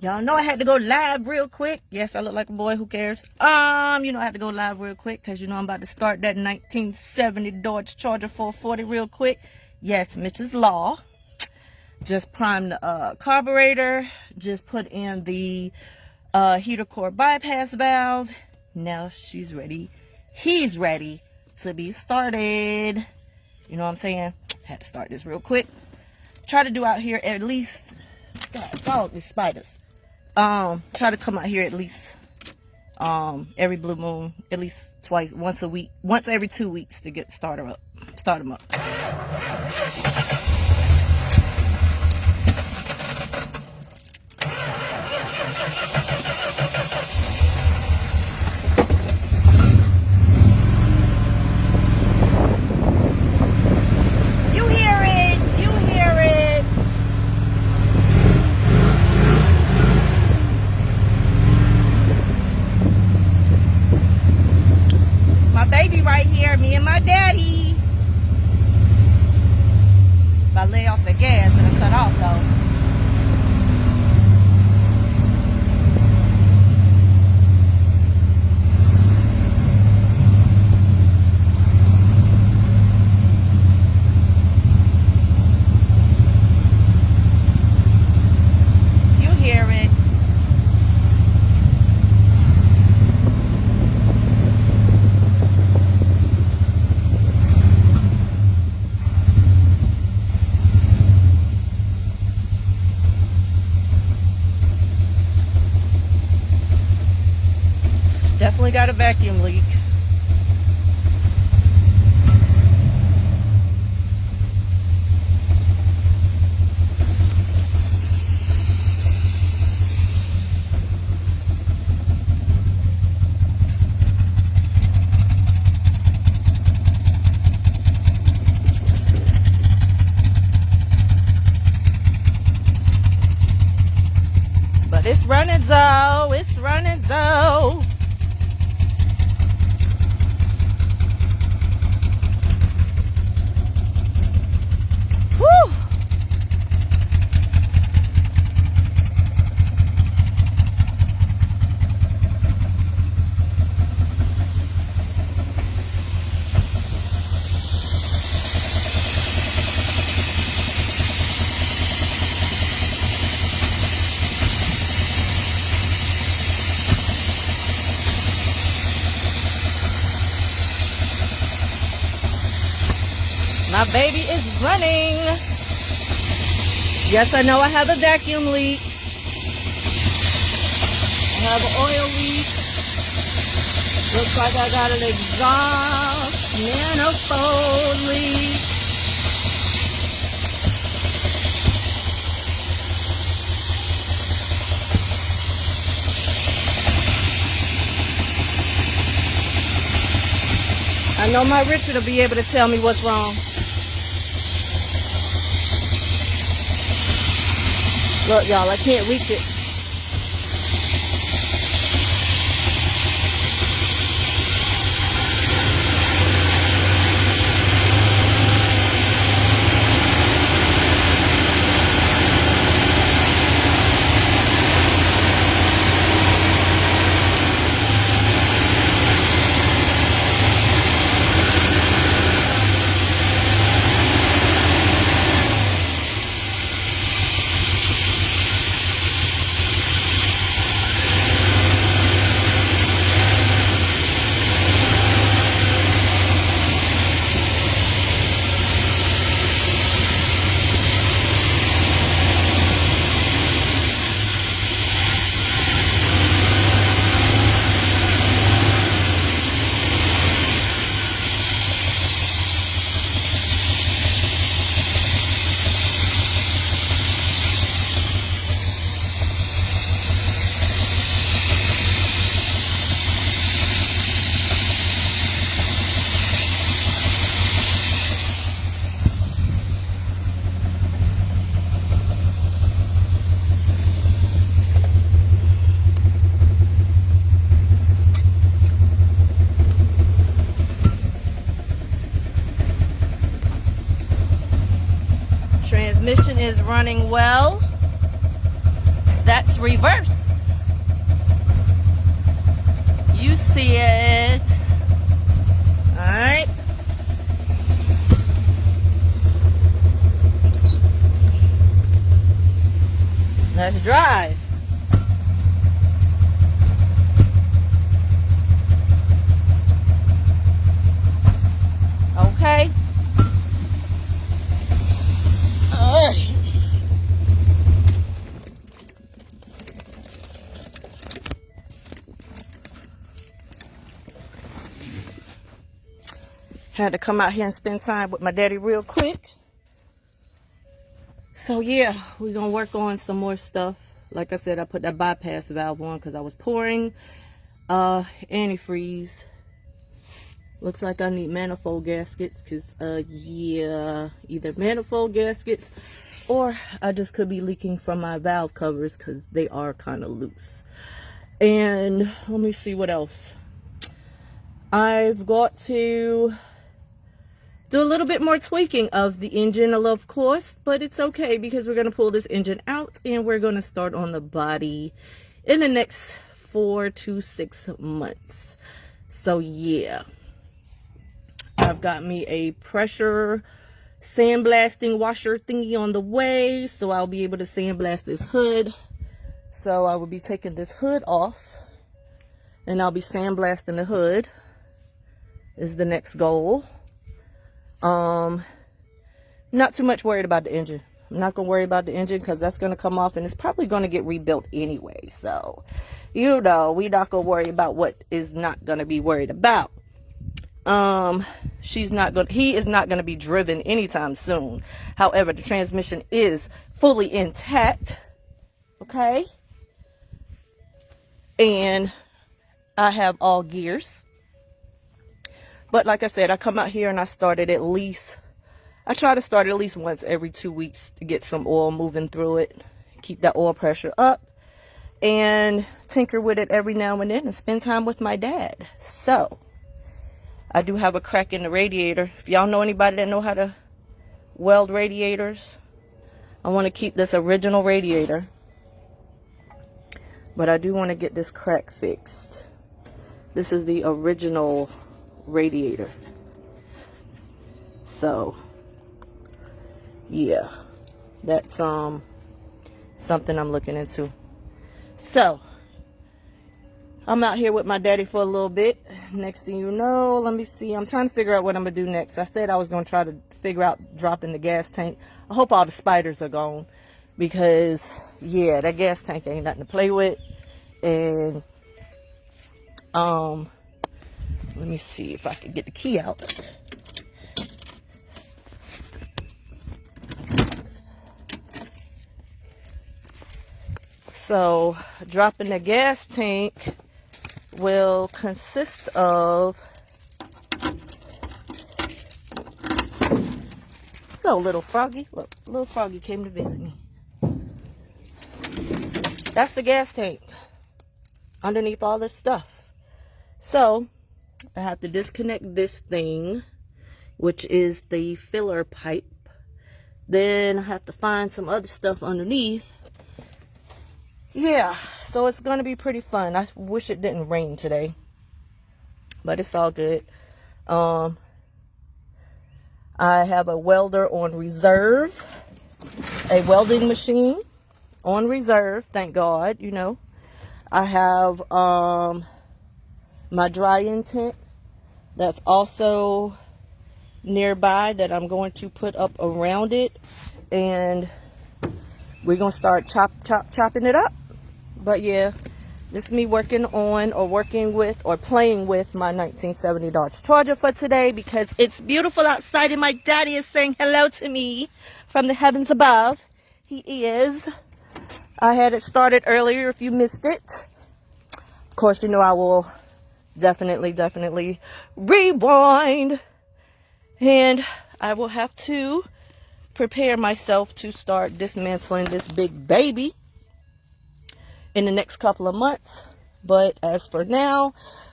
Y'all know I had to go live real quick. Yes, I look like a boy. Who cares? I had to go live real quick because I'm about to start that 1970 Dodge Charger 440 real quick. Yes, Mitch's Law. Just primed the carburetor. Just put in the heater core bypass valve. Now she's ready. He's ready to be started. You know what I'm saying? Had to start this real quick. Try to do out here at least. God, these spiders. Try to come out here at least every blue moon, at least once a week, once every 2 weeks to get start them up. You hear it. My baby right here, me and my daddy. If I lay off the gas, it'll cut off though. You hear it. Definitely got a vacuum leak. But it's running though. It's running though. Woo! My baby is running. Yes, I know I have a vacuum leak. I have an oil leak. Looks like I got an exhaust manifold leak. I know my Richard will be able to tell me what's wrong. Look, y'all, I can't reach it. Transmission is running well. That's reverse. You see it. Alright. Let's drive. Okay. Alright. Had to come out here and spend time with my daddy real quick. So yeah, we're gonna work on some more stuff. Like I said, I put that bypass valve on because I was pouring antifreeze. Looks like I need manifold gaskets because yeah, either manifold gaskets or I just could be leaking from my valve covers because they are kind of loose. And let me see what else. I've got to do a little bit more tweaking of the engine, of course, but it's okay because we're going to pull this engine out and we're going to start on the body in the next 4 to 6 months. So yeah, I've got me a pressure sandblasting washer thingy on the way, so I'll be able to sandblast this hood. So I will be taking this hood off and I'll be sandblasting the hood is the next goal. Not too much worried about the engine. I'm not gonna worry about the engine because that's gonna come off and it's probably gonna get rebuilt anyway. So, you know, we not gonna worry about what is not gonna be worried about. He is not gonna be driven anytime soon. However, the transmission is fully intact. Okay. And I have all gears. But like I said, I come out here and I try to start at least once every 2 weeks to get some oil moving through it. Keep that oil pressure up. And tinker with it every now and then and spend time with my dad. So, I do have a crack in the radiator. If y'all know anybody that know how to weld radiators, I want to keep this original radiator. But I do want to get this crack fixed. This is the original radiator. So yeah, that's something I'm looking into. So I'm out here with my daddy for a little bit. Next thing you know, let me see, I'm trying to figure out what I'm gonna do next. I said I was gonna try to figure out dropping the gas tank. I hope all the spiders are gone because yeah, that gas tank ain't nothing to play with. And let me see if I can get the key out. So, dropping the gas tank will consist of hello, little froggy. Look, little froggy came to visit me. That's the gas tank underneath all this stuff. So I have to disconnect this thing, which is the filler pipe. Then I have to find some other stuff underneath. Yeah, so it's going to be pretty fun. I wish it didn't rain today, but it's all good. I have a welder on reserve, a welding machine on reserve, thank God, you know. I have my dry-in tent that's also nearby that I'm going to put up around it, and we're going to start chopping it up. But yeah, this is me working on or working with or playing with my 1970 Dodge Charger for today because it's beautiful outside and my daddy is saying hello to me from the heavens above. He is. I had it started earlier if you missed it. Of course, you know I will definitely rewind. And I will have to prepare myself to start dismantling this big baby in the next couple of months. But as for now,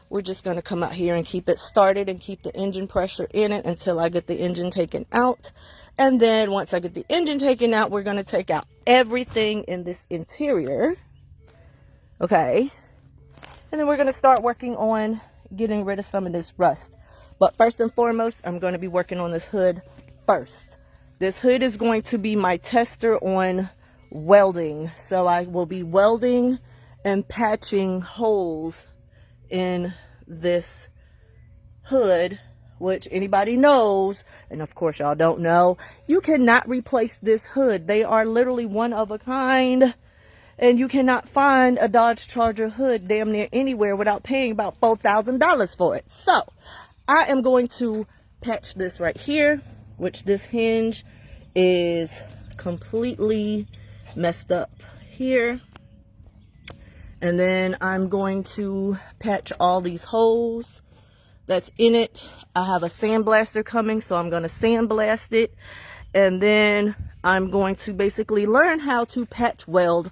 we're just going to come out here and keep it started and keep the engine pressure in it until I get the engine taken out. And then once I get the engine taken out, we're going to take out everything in this interior Okay. And then we're going to start working on getting rid of some of this rust. But first and foremost, I'm going to be working on this hood first. This hood is going to be my tester on welding. So I will be welding and patching holes in this hood, which anybody knows, and of course y'all don't know, you cannot replace this hood. They are literally one of a kind, and you cannot find a Dodge Charger hood damn near anywhere without paying about $4,000 for it. So I am going to patch this right here, which this hinge is completely messed up here. And then I'm going to patch all these holes that's in it. I have a sandblaster coming, so I'm going to sandblast it. And then I'm going to basically learn how to patch weld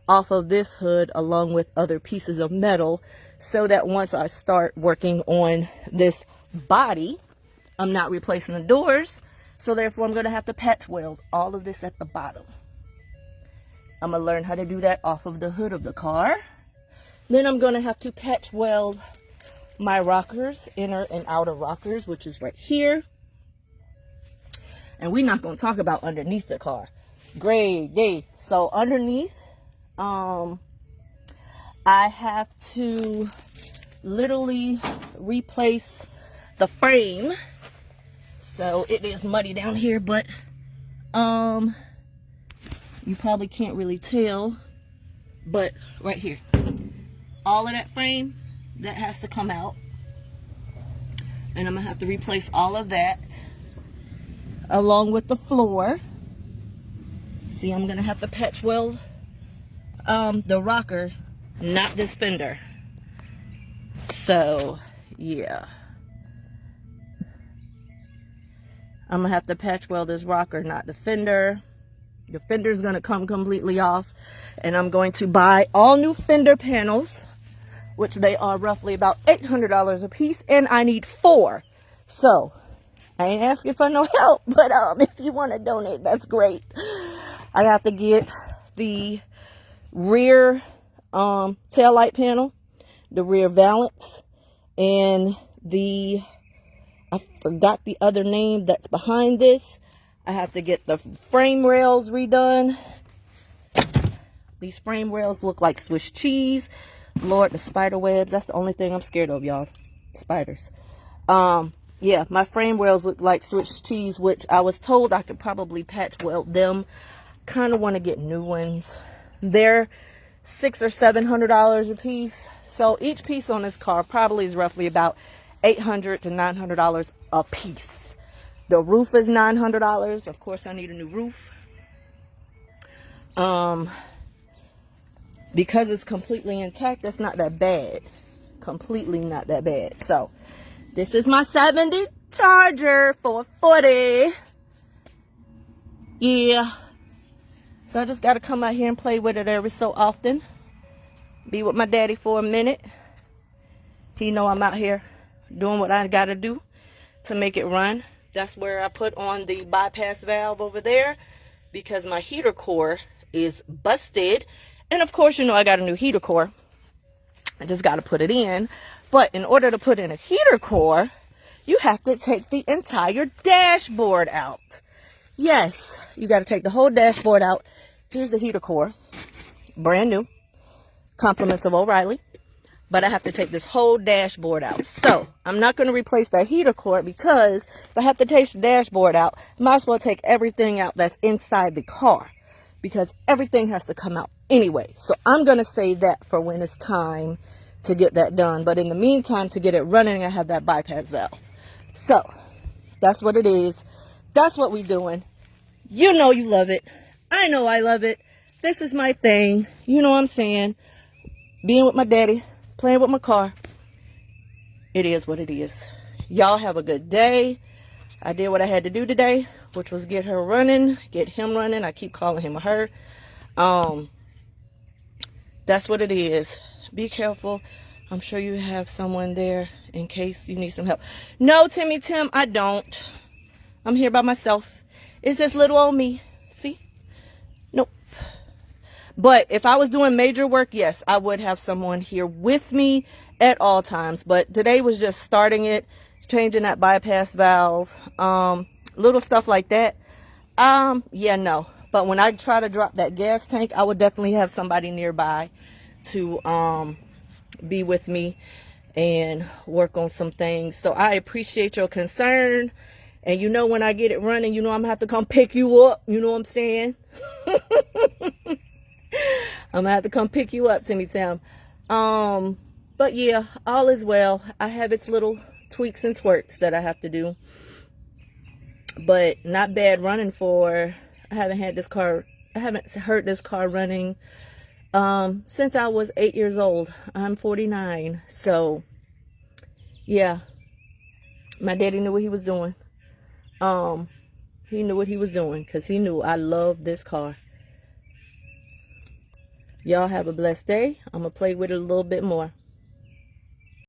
off of this hood along with other pieces of metal, so that once I start working on this body, I'm not replacing the doors. So therefore, I'm going to have to patch weld all of this at the bottom. I'm going to learn how to do that off of the hood of the car. Then I'm going to have to patch weld my rockers, inner and outer rockers, which is right here. And we're not going to talk about underneath the car. Great day. So underneath, I have to literally replace the frame. So it is muddy down here, but you probably can't really tell, but right here, all of that frame, that has to come out. And I'm gonna have to replace all of that along with the floor. See, I'm gonna have to patch weld the rocker, not this fender. So yeah, I'm gonna have to patch weld this rocker, not the fender. The fender's gonna come completely off, and I'm going to buy all new fender panels, which they are roughly about $800 a piece, and I need 4. So I ain't asking for no help, but if you want to donate, that's great. I have to get the rear tail light panel, the rear valance, and I forgot the other name that's behind this. I have to get the frame rails redone. These frame rails look like Swiss cheese. Lord, the spider webs, that's the only thing I'm scared of, y'all. Spiders. Yeah, my frame rails look like Swiss cheese, which I was told I could probably patch weld them. Kind of want to get new ones. They're $600 or $700 a piece. So each piece on this car probably is roughly about $800 to $900 a piece. The roof is $900. Of course, I need a new roof. Because it's completely intact, that's not that bad. Completely not that bad. So, this is my 70 Charger 440. Yeah. So, I just got to come out here and play with it every so often. Be with my daddy for a minute. He know I'm out here doing what I got to do to make it run. That's where I put on the bypass valve over there, because my heater core is busted. And of course, you know, I got a new heater core. I just got to put it in. But in order to put in a heater core, you have to take the entire dashboard out. Yes, you got to take the whole dashboard out. Here's the heater core. Brand new. Compliments of O'Reilly. But I have to take this whole dashboard out. So, I'm not going to replace that heater core, because if I have to take the dashboard out, I might as well take everything out that's inside the car, because everything has to come out anyway. So, I'm going to save that for when it's time to get that done. But in the meantime, to get it running, I have that bypass valve. So, that's what it is. That's what we're doing. You know you love it. I know I love it. This is my thing. You know what I'm saying? Being with my daddy. Playing with my car. It is what it is. Y'all have a good day. I did what I had to do today, which was get her running, get him running. I keep calling him a her. That's what it is. Be careful. I'm sure you have someone there in case you need some help. No, Timmy Tim, I don't. I'm here by myself. It's just little old me. See? Nope. But if I was doing major work, yes, I would have someone here with me at all times. But today was just starting it, changing that bypass valve, little stuff like that. Yeah, no. But when I try to drop that gas tank, I would definitely have somebody nearby to be with me and work on some things. So I appreciate your concern. And you know, when I get it running, you know, I'm gonna have to come pick you up. You know what I'm saying? I'm gonna have to come pick you up, Timmy Tam. But yeah, all is well. I have its little tweaks and twerks that I have to do, but not bad running for. I haven't heard this car running since I was 8 years old. I'm 49, so yeah, my daddy knew what he was doing. He knew what he was doing because he knew I love this car. Y'all have a blessed day. I'm gonna play with it a little bit more.